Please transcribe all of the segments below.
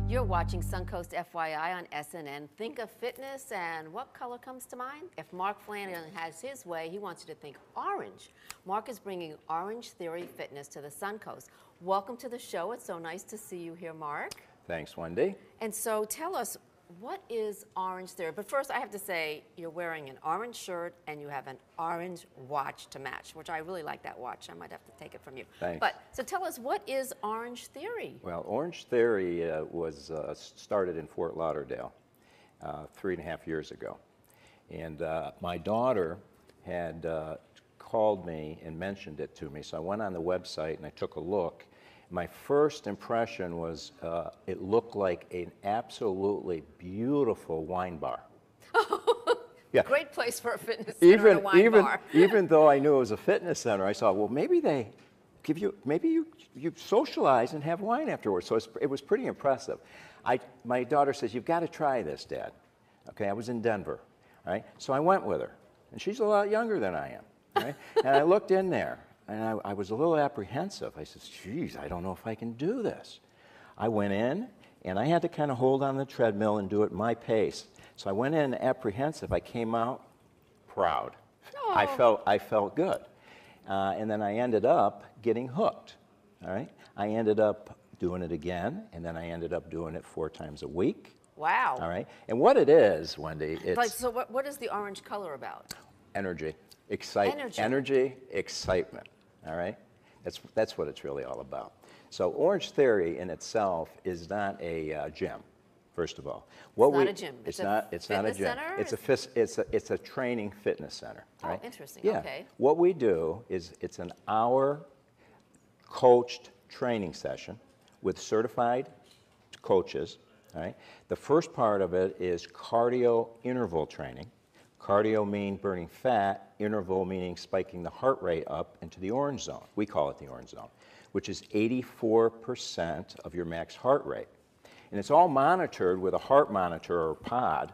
You're watching Suncoast FYI on SNN. Think of fitness, and what color comes to mind? If Mark Flannagan has his way, he wants you to think orange. Mark is bringing OrangeTheory Fitness to the Suncoast. Welcome to the show. It's so nice to see you here, Mark. Thanks, Wendy. And so tell us, what is OrangeTheory? But first, I have to say, you're wearing an orange shirt and you have an orange watch to match, which I really like that watch. I might have to take it from you. Thanks. But so tell us, what is OrangeTheory? Well, OrangeTheory was started in Fort Lauderdale 3.5 years ago. And my daughter had called me and mentioned it to me. So I went on the website and I took a look. My first impression was it looked like an absolutely beautiful wine bar. Yeah. Great place for a fitness center and a wine bar. Even though I knew it was a fitness center, I thought, well, maybe they give you, maybe you socialize and have wine afterwards. So it was pretty impressive. My daughter says, you've got to try this, Dad. Okay, I was in Denver, right? So I went with her, and she's a lot younger than I am, right? And I looked in there. And I was a little apprehensive. I said, geez, I don't know if I can do this. I went in, and I had to kind of hold on the treadmill and do it my pace. So I went in apprehensive. I came out proud. Oh. I felt good. And then I ended up getting hooked, all right? I ended up doing it again, and then I ended up doing it 4 times a week. Wow. All right? And what it is, Wendy, it's... Like, so what is the orange color about? Energy. Energy, excitement. All right? That's what it's really all about. So OrangeTheory in itself is not a gym, first of all. It's not a gym. It's not a gym. Center? It's a training fitness center. Right? Oh, interesting. Yeah. Okay. What we do is it's an hour coached training session with certified coaches. All right? The first part of it is cardio interval training. Cardio means burning fat, interval meaning spiking the heart rate up into the orange zone. We call it the orange zone, which is 84% of your max heart rate. And it's all monitored with a heart monitor or pod.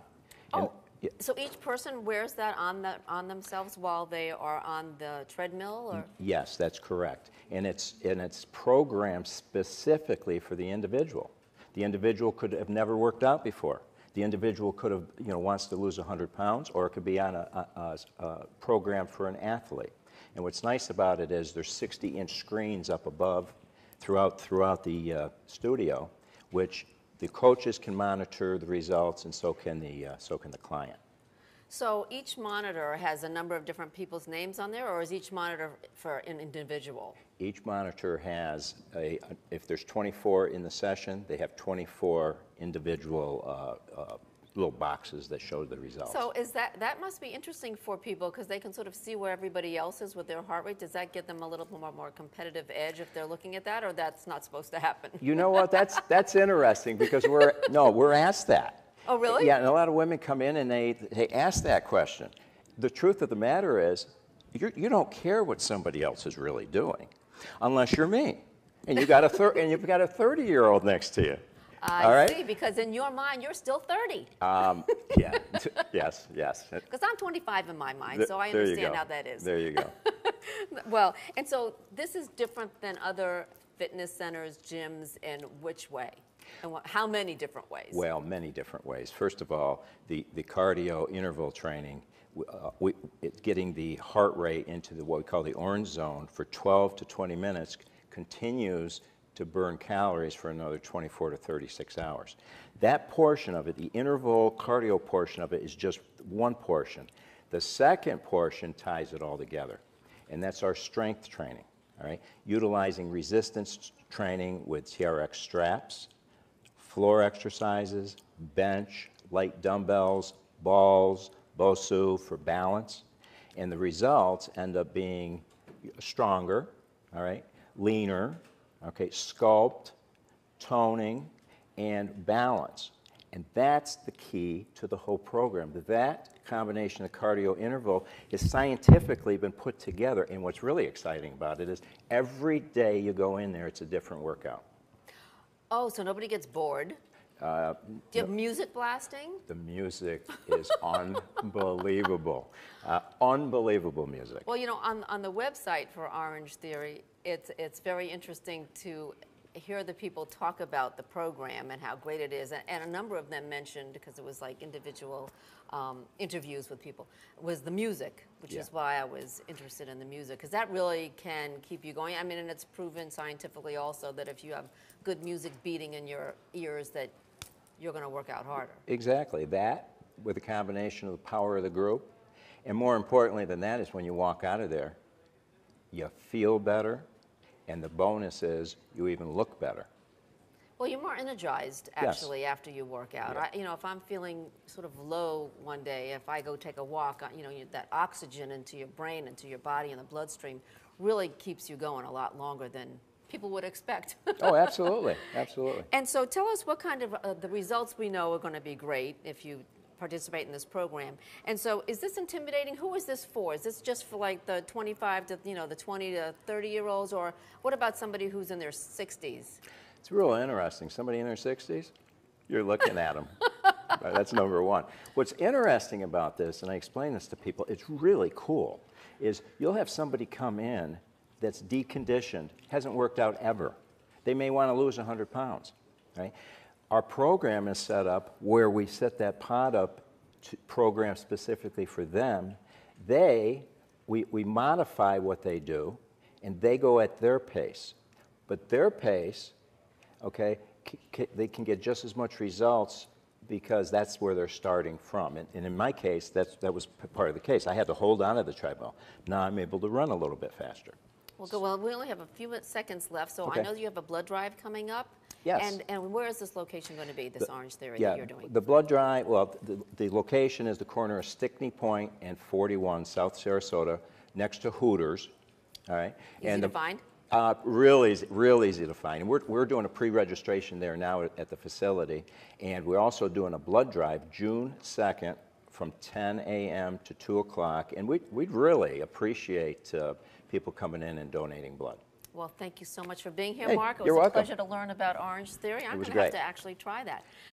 Oh, so each person wears that on themselves while they are on the treadmill? Or? Yes, that's correct. And it's programmed specifically for the individual. The individual could have never worked out before. The individual could have, wants to lose 100 pounds, or it could be on a program for an athlete. And what's nice about it is there's 60-inch screens up above throughout the studio, which the coaches can monitor the results, and so can the client. So each monitor has a number of different people's names on there, or is each monitor for an individual? Each monitor has if there's 24 in the session, they have 24 individual little boxes that show the results. So that must be interesting for people because they can sort of see where everybody else is with their heart rate. Does that give them a little more competitive edge if they're looking at that, or that's not supposed to happen? You know what? That's interesting because we're asked that. Oh, really? Yeah, and a lot of women come in and they ask that question. The truth of the matter is, you don't care what somebody else is really doing, unless you're me, and you've got a 30-year-old next to you. I see, because in your mind, you're still 30. Yeah, yes. Because I'm 25 in my mind, so I understand how that is. There you go. Well, and so this is different than other fitness centers, gyms, in which way? And how many different ways? Well, many different ways. First of all, the cardio interval training, getting the heart rate into what we call the orange zone for 12 to 20 minutes continues to burn calories for another 24 to 36 hours. That portion of it, the interval cardio portion of it, is just one portion. The second portion ties it all together, and that's our strength training, all right? Utilizing resistance training with TRX straps, floor exercises, bench, light dumbbells, balls, BOSU for balance, and the results end up being stronger, all right, leaner, okay, sculpt, toning, and balance. And that's the key to the whole program. That combination of cardio interval has scientifically been put together, and what's really exciting about it is every day you go in there, it's a different workout. Oh, so nobody gets bored. Do you have music blasting? The music is unbelievable. Unbelievable music. Well, on the website for OrangeTheory, it's very interesting to hear the people talk about the program and how great it is, and a number of them mentioned, because it was like individual interviews with people, was the music, which is why I was interested in the music, because that really can keep you going. I mean, and it's proven scientifically also that if you have good music beating in your ears, that you're going to work out harder. Exactly. That, with a combination of the power of the group, and more importantly than that is when you walk out of there, you feel better, and the bonus is you even look better. Well, you're more energized, actually, after you work out. Yeah. You know, if I'm feeling sort of low one day, if I go take a walk, you know, that oxygen into your brain, into your body, and the bloodstream really keeps you going a lot longer than people would expect. Oh, absolutely, absolutely. And so tell us what kind of, the results we know are going to be great if you participate in this program. And so is this intimidating? Who is this for? Is this just for like the 25 to, you know, the 20 to 30-year-olds, or what about somebody who's in their 60s? It's real interesting. Somebody in their 60s, you're looking at them. Right, that's number one. What's interesting about this, and I explain this to people, it's really cool, is you'll have somebody come in that's deconditioned, hasn't worked out ever. They may want to lose 100 pounds, right? Our program is set up where we set that pod up to program specifically for them. We modify what they do, and they go at their pace. But their pace, okay, they can get just as much results because that's where they're starting from. And in my case, that was part of the case. I had to hold on to the treadmill. Now I'm able to run a little bit faster. Well, good. Well, we only have a few seconds left, so Okay. I know you have a blood drive coming up. Yes. And where is this location going to be, this OrangeTheory Yeah, that you're doing? the blood drive, well, the location is the corner of Stickney Point and 41, South Sarasota, next to Hooters, all right? Easy to find? Real easy to find. And we're doing a pre-registration there now at the facility, and we're also doing a blood drive June 2nd from 10 a.m. to 2 o'clock, and we'd really appreciate people coming in and donating blood. Well, thank you so much for being here, Hey, Mark. It was you're a welcome. pleasure to learn about OrangeTheory. I'm was going to have great. to actually try that.